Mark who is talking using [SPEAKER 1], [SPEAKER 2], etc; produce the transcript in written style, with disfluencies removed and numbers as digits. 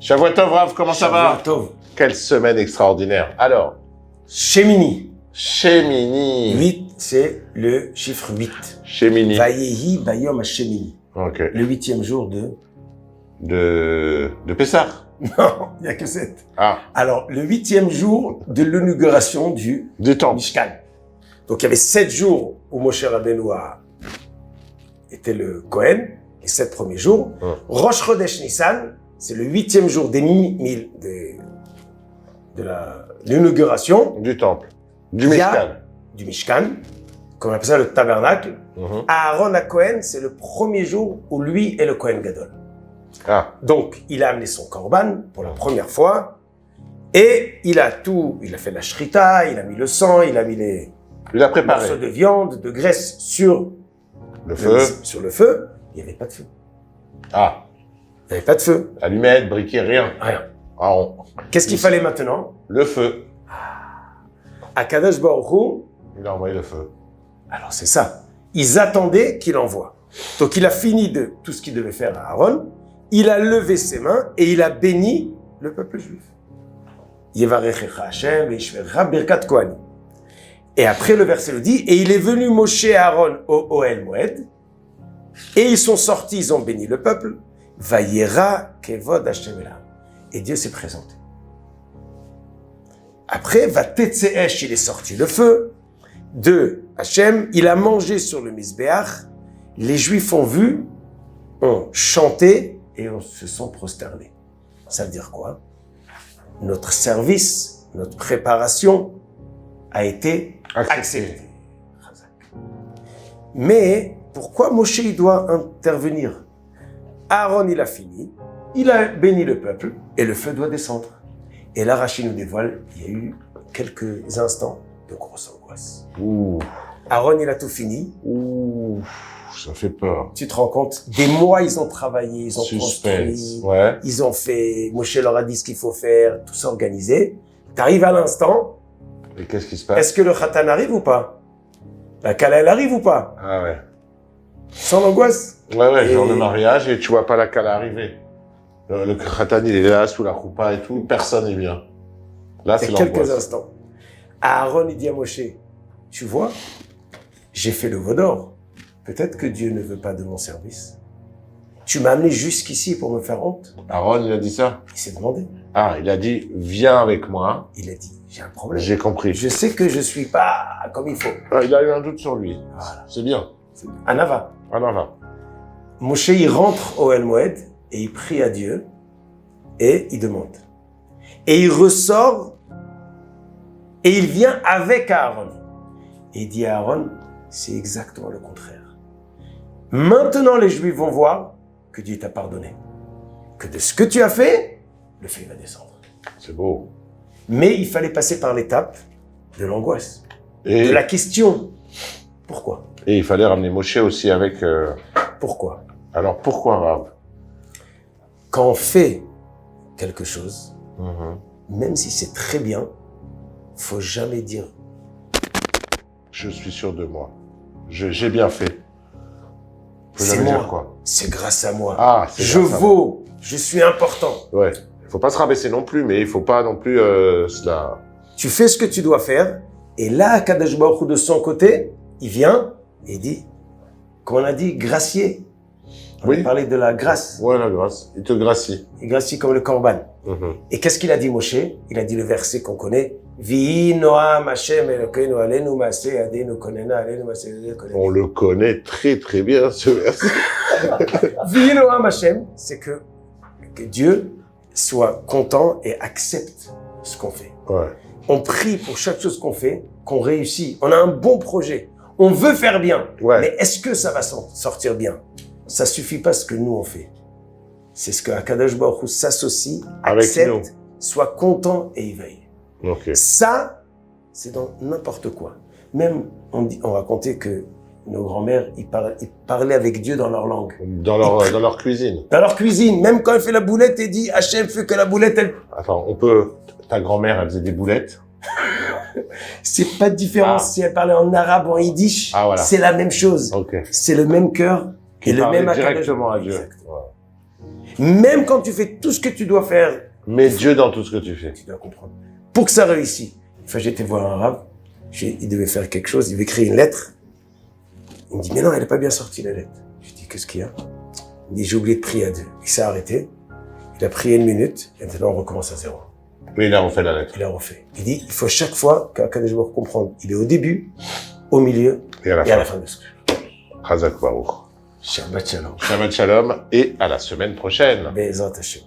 [SPEAKER 1] Shavuot Tov, Rav, comment ça va?
[SPEAKER 2] Shavuot Tov.
[SPEAKER 1] Quelle semaine extraordinaire. Alors,
[SPEAKER 2] Shemini.
[SPEAKER 1] Shemini.
[SPEAKER 2] 8, c'est le chiffre 8.
[SPEAKER 1] Shemini.
[SPEAKER 2] Vayehi Bayom Shemini.
[SPEAKER 1] Ok.
[SPEAKER 2] Le 8e jour de...
[SPEAKER 1] De Pessah.
[SPEAKER 2] Non, il n'y a que 7.
[SPEAKER 1] Ah,
[SPEAKER 2] Alors, le 8e jour de l'inauguration du
[SPEAKER 1] du temps.
[SPEAKER 2] Mishkan. Donc, il y avait 7 jours où Moshe Rabbeinu était le Kohen, les 7 premiers jours. Rosh Chodesh Nissan, c'est le 8e jour de l'inauguration.
[SPEAKER 1] Du temple. Du
[SPEAKER 2] Il y a-
[SPEAKER 1] Mishkan.
[SPEAKER 2] Du Mishkan, comme on appelle ça le tabernacle.
[SPEAKER 1] Mhm.
[SPEAKER 2] Aaron à Kohen, c'est le premier jour où lui est le Kohen Gadol.
[SPEAKER 1] Ah,
[SPEAKER 2] Donc, il a amené son korban pour la première fois. Et il a fait la shrita, il a mis le sang, il a mis les
[SPEAKER 1] il a
[SPEAKER 2] morceaux
[SPEAKER 1] préparé.
[SPEAKER 2] de viande, de graisse sur
[SPEAKER 1] Le feu.
[SPEAKER 2] sur le feu. Il n'y avait pas de feu.
[SPEAKER 1] Ah,
[SPEAKER 2] Il n'y avait pas de feu.
[SPEAKER 1] allumette, briquet, rien.
[SPEAKER 2] Rien.
[SPEAKER 1] Ah,
[SPEAKER 2] Qu'est-ce qu'il fallait maintenant?
[SPEAKER 1] le feu.
[SPEAKER 2] Akadosh Baruch Hu,
[SPEAKER 1] Il a envoyé le feu.
[SPEAKER 2] alors c'est ça. Ils attendaient qu'il envoie. Donc il a fini de tout ce qu'il devait faire à Aaron. Il a levé ses mains et il a béni le peuple juif. Yevarechecha Hashem ve'yishmerecha birkat kohanim. Et après le verset le dit, et il est venu Moshe et Aaron au Ohel Moed, et ils sont sortis, ils ont béni le peuple. Vayera kevod Hashem elam. Et Dieu s'est présenté. Après, Vatetseesh, il est sorti le feu de Hachem, il a mangé sur le Mizbeach, les Juifs ont vu, ont chanté et on se sont prosternés. Ça veut dire quoi? Notre service, notre préparation a été acceptée. Mais pourquoi Moshe il doit intervenir? Aaron il a fini, il a béni le peuple et le feu doit descendre. Et là, Rachid nous dévoile, il y a eu quelques instants de grosse angoisse.
[SPEAKER 1] Ouh,
[SPEAKER 2] Aaron, il a tout fini.
[SPEAKER 1] ouh, ça fait peur.
[SPEAKER 2] Tu te rends compte, des mois, ils ont travaillé, ils ont
[SPEAKER 1] Suspense.
[SPEAKER 2] construit,
[SPEAKER 1] Ouais.
[SPEAKER 2] ils ont fait, Moshe leur a dit ce qu'il faut faire, tout ça organisé. T'arrives à l'instant,
[SPEAKER 1] Et qu'est-ce qui se passe?
[SPEAKER 2] est-ce que le khatan arrive ou pas? La kala, elle arrive ou pas?
[SPEAKER 1] Ah ouais.
[SPEAKER 2] Sans angoisse?
[SPEAKER 1] Ouais,
[SPEAKER 2] Et-
[SPEAKER 1] genre le mariage et tu vois pas la cale arriver. Le khatan, il est là, sous la choupa et tout, personne n'est bien. Là,
[SPEAKER 2] Il
[SPEAKER 1] c'est
[SPEAKER 2] y a quelques
[SPEAKER 1] l'angoisse.
[SPEAKER 2] instants. Aaron, il dit à Moshe, tu vois, j'ai fait le veau d'or. Peut-être que Dieu ne veut pas de mon service. Tu m'as amené jusqu'ici pour me faire honte.
[SPEAKER 1] Aaron, il a dit ça?
[SPEAKER 2] Il s'est demandé.
[SPEAKER 1] Ah, il a dit, viens avec moi.
[SPEAKER 2] Il a dit, j'ai un problème.
[SPEAKER 1] J'ai compris.
[SPEAKER 2] Je sais que je suis pas comme il faut.
[SPEAKER 1] Ah, il a eu un doute sur lui.
[SPEAKER 2] Voilà.
[SPEAKER 1] C'est bien.
[SPEAKER 2] Anava.
[SPEAKER 1] Ah non, non.
[SPEAKER 2] Moshe, il rentre au El Moed et il prie à Dieu et il demande. Et il ressort et il vient avec Aaron. Et il dit à Aaron, c'est exactement le contraire. Maintenant, les Juifs vont voir que Dieu t'a pardonné. Que de ce que tu as fait, le feu va descendre.
[SPEAKER 1] C'est beau.
[SPEAKER 2] Mais il fallait passer par l'étape de l'angoisse,
[SPEAKER 1] Et,
[SPEAKER 2] de la question. Pourquoi?
[SPEAKER 1] et il fallait ramener Moshe aussi avec...
[SPEAKER 2] Pourquoi?
[SPEAKER 1] Alors, pourquoi Rav?
[SPEAKER 2] Quand on fait quelque chose,
[SPEAKER 1] Mhm.
[SPEAKER 2] même si c'est très bien, faut jamais dire
[SPEAKER 1] Je suis sûr de moi. J'ai bien fait. Faut
[SPEAKER 2] c'est
[SPEAKER 1] jamais
[SPEAKER 2] moi,
[SPEAKER 1] dire quoi.
[SPEAKER 2] c'est grâce à moi,
[SPEAKER 1] Ah, c'est
[SPEAKER 2] je
[SPEAKER 1] grâce à moi.
[SPEAKER 2] vaux, je suis important.
[SPEAKER 1] Ouais. Faut pas se rabaisser non plus, mais il faut pas non plus cela.
[SPEAKER 2] Tu fais ce que tu dois faire, et là, Kadosh Baruch Hu, de son côté, il vient et il dit, comme on a dit, gracier. On
[SPEAKER 1] Oui.
[SPEAKER 2] a parlé de la grâce,
[SPEAKER 1] Ouais, la grâce. Il te gracie.
[SPEAKER 2] il gracie comme le korban.
[SPEAKER 1] Mhm.
[SPEAKER 2] Et qu'est-ce qu'il a dit Moshe? Il a dit le verset qu'on connaît, Vihi Noam Hashem Elokeinu alenu maaseh yadenu konena alenu maaseh yadenu konena.
[SPEAKER 1] On le connaît très très bien ce verset.
[SPEAKER 2] Vihi Noam Hashem, c'est que Dieu soit content et accepte ce qu'on fait.
[SPEAKER 1] Ouais.
[SPEAKER 2] On prie pour chaque chose qu'on fait, qu'on réussit. On a un bon projet. On veut faire bien.
[SPEAKER 1] Ouais.
[SPEAKER 2] Mais est-ce que ça va sortir bien? Ça suffit pas ce que nous on fait. C'est ce que Akadosh Baruch Hu s'associe,
[SPEAKER 1] Avec
[SPEAKER 2] accepte,
[SPEAKER 1] nous.
[SPEAKER 2] soit content et éveillé.
[SPEAKER 1] Ok.
[SPEAKER 2] Ça, c'est dans n'importe quoi. Même, on racontait que nos grands-mères, ils parlaient avec Dieu dans leur langue.
[SPEAKER 1] Dans leur cuisine.
[SPEAKER 2] Dans leur cuisine, même quand elle fait la boulette, elle dit, Hachem fait que la boulette, elle...
[SPEAKER 1] Attends, on peut. Ta grand-mère, elle faisait des boulettes.
[SPEAKER 2] C'est pas différent
[SPEAKER 1] Ah.
[SPEAKER 2] si elle parlait en arabe ou en yiddish.
[SPEAKER 1] Ah, voilà.
[SPEAKER 2] C'est la même chose.
[SPEAKER 1] Ok.
[SPEAKER 2] C'est le même cœur et
[SPEAKER 1] Qui
[SPEAKER 2] le
[SPEAKER 1] parlait
[SPEAKER 2] même Akadosh
[SPEAKER 1] directement à
[SPEAKER 2] Baruch Hu.
[SPEAKER 1] Dieu.
[SPEAKER 2] Exactement.
[SPEAKER 1] Ouais.
[SPEAKER 2] Même quand tu fais tout ce que tu dois faire,
[SPEAKER 1] Mets Dieu dans tout ce que tu fais.
[SPEAKER 2] tu dois comprendre. Pour que ça réussisse. Une fois, j'étais voir un rabbin, il devait faire quelque chose, il devait écrire une lettre. Il me dit, mais non, elle n'est pas bien sortie, la lettre. Je dis, qu'est-ce qu'il y a? Il me dit, j'ai oublié de prier à Dieu. Il s'est arrêté, il a prié 1 minute, et maintenant on recommence à 0.
[SPEAKER 1] Oui, là, on fait la lettre.
[SPEAKER 2] Il a refait. Il dit, il faut chaque fois qu'Akadosh Baruch Hu comprendre. Il est au début, au milieu,
[SPEAKER 1] Et à la
[SPEAKER 2] et à la
[SPEAKER 1] fin.
[SPEAKER 2] fin de ce que
[SPEAKER 1] Chazak Baruch.
[SPEAKER 2] Shabbat Shalom.
[SPEAKER 1] Shabbat Shalom et à la semaine prochaine.
[SPEAKER 2] Be'ezrat Hashem.